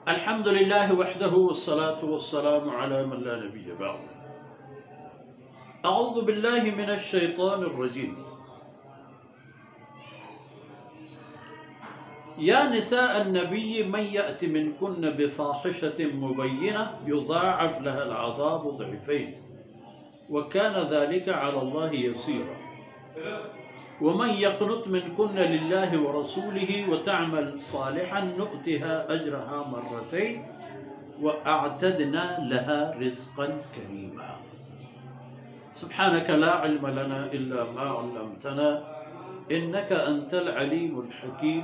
الحمد لله وحده والصلاة والسلام على من لا نبي بعد أعوذ بالله من الشيطان الرجيم يا نساء النبي من يأت منكن بفاحشة مبينة يضاعف لها العذاب ضعفين وكان ذلك على الله يسيرا ومن يقنط منكن لله ورسوله وتعمل صالحا نؤتها أجرها مرتين وأعتدنا لها رزقا كريما سبحانك لا علم لنا إلا ما علمتنا إنك أنت العليم الحكيم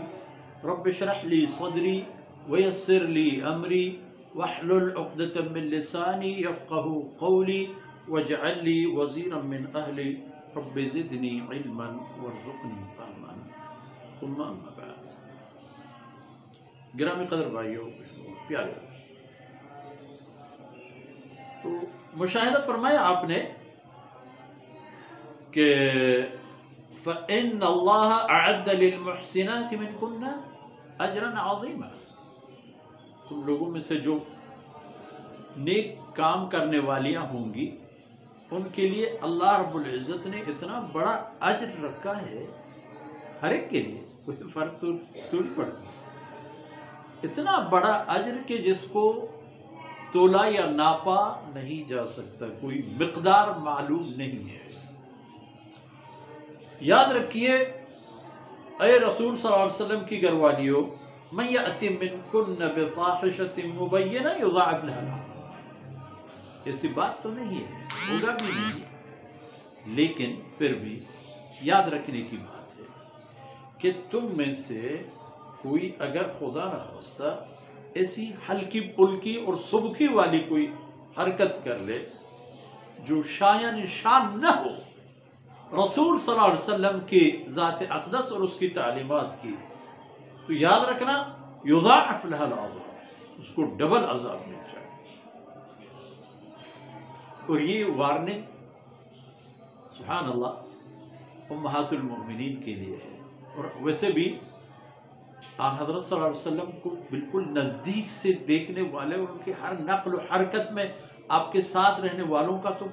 رب اشرح لي صدري ويسر لي أمري واحلل عقدة من لساني يفقه قولي واجعل لي وزيرا من أهلي رب زدني علما وارزقني فهما ثم أما بعد گرامی قدر بھائیوں پیارے تو مشاہدہ فرمایا آپ نے کہ فَإِنَّ اللَّهَ أَعَدَّ لِلْمُحْسِنَاتِ مِنْكُنَّ أَجْرًا عَظِيمًا تم لوگوں میں سے جو نیک کام کرنے والیاں ہوں گی ان کے لیے اللہ رب العزت نے اتنا بڑا اجر رکھا ہے ہر ایک کے لیے کوئی فرق تو نہیں پڑتا اتنا بڑا اجر کہ جس کو تولا یا ناپا نہیں جا سکتا کوئی مقدار معلوم نہیں ہے یاد رکھیے اے رسول صلی اللہ علیہ وسلم کی گھر والیوں من یأت منکن بفاحشۃ مبینہ یضاعف لها العذاب ایسی بات تو نہیں ہے ہوگا بھی نہیں لیکن پھر بھی یاد رکھنے کی بات ہے کہ تم میں سے کوئی اگر خدا نخواستہ ایسی ہلکی پلکی اور سبکی والی کوئی حرکت کر لے جو شایع نشان نہ ہو رسول صلی اللہ علیہ وسلم کی ذات اقدس اور اس کی تعلیمات کی تو یاد رکھنا یضاعف لها العذاب اس کو ڈبل عذاب مل جائے اور یہ وارننگ سبحان اللہ امہات المؤمنین کے لیے ہے اور ویسے بھی آن حضرت صلی اللہ علیہ وسلم کو بالکل نزدیک سے دیکھنے والے اور ان کی ہر نقل و حرکت میں آپ کے ساتھ رہنے والوں کا تو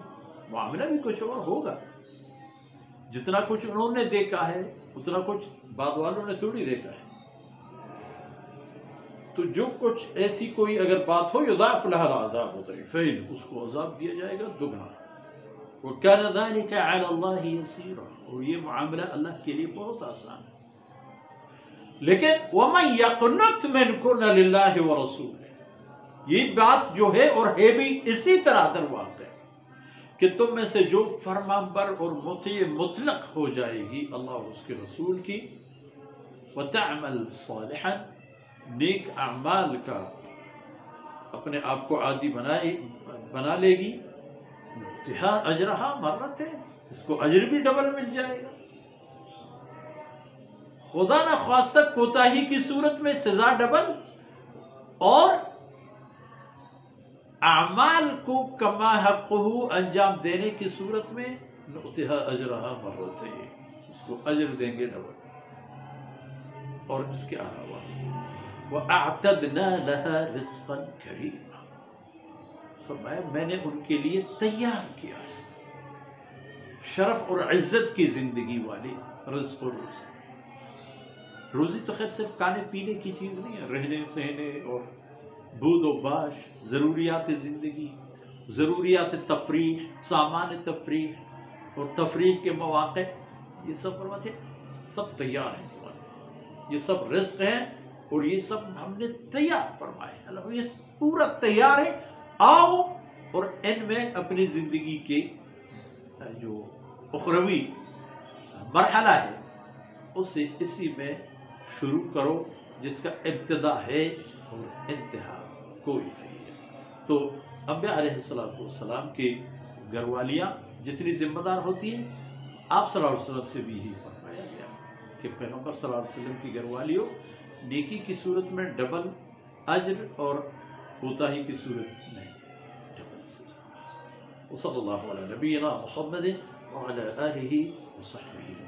معاملہ بھی کچھ اور ہوگا جتنا کچھ انہوں نے دیکھا ہے اتنا کچھ بعد والوں نے تھوڑی دیکھا ہے تو جو کچھ ایسی کوئی اگر بات ہو یضاعف لها العذاب ضعفین اس کو عذاب دیا جائے گا دگنا وَكَانَ ذَلِكَ عَلَى اللَّهِ يَسِيرًا اور یہ معاملہ اللہ کے لیے بہت آسان ہے لیکن وَمَنْ يَقْنُتْ مِنْكُنَّ لِلَّهِ وَرَسُولِهِ یہ بات جو ہے اور ہے بھی اسی طرح در واقع کہ تم میں سے جو فرمانبر اور مطیع مطلق ہو جائے گی اللہ اور اس کے رسول کی وَتَعْمَلْ صَالِحًا نیک اعمال کا اپنے آپ کو عادی بنا لے گی اجرہا مرت ہے اس کو اجر بھی ڈبل مل جائے گا خدا نہ خواستہ کوتاہی کی صورت میں سزا ڈبل اور اعمال کو کما حقہ انجام دینے کی صورت میں نؤتھا اجرہا مرتین اس کو اجر دیں گے ڈبل اور اس کے علاوہ وَأَعْتَدْنَا لَهَا رِزْقًا كَرِيمًا فرمایا میں نے ان کے لیے تیار کیا ہے شرف اور عزت کی زندگی والی رزق اور روزی روزی تو خیر صرف کھانے پینے کی چیز نہیں ہے رہنے سہنے اور بود و باش ضروریات زندگی ضروریات تفریح سامان تفریح اور تفریح کے مواقع یہ سب فرماتے سب تیار ہیں یہ سب رزق ہیں اور یہ سب ہم نے تیار فرمائے اللہ یہ پورا تیار ہے آؤ اور ان میں اپنی زندگی کے جو اخروی مرحلہ ہے اسے اسی میں شروع کرو جس کا ابتدا ہے اور انتہا کوئی نہیں ہے تو انبیاء علیہ السلام کے گھر والیاں جتنی ذمہ دار ہوتی ہیں آپ صلی اللہ علیہ وسلم سے بھی یہی فرمایا گیا کہ پیغمبر صلی اللہ علیہ وسلم کی گھر والیوں نیکی کی صورت میں ڈبل اجر اور کوتاہی کی صورت میں ڈبل سزا وصلی اللہ علی نبینا محمد وعلی آلہ وصحبہ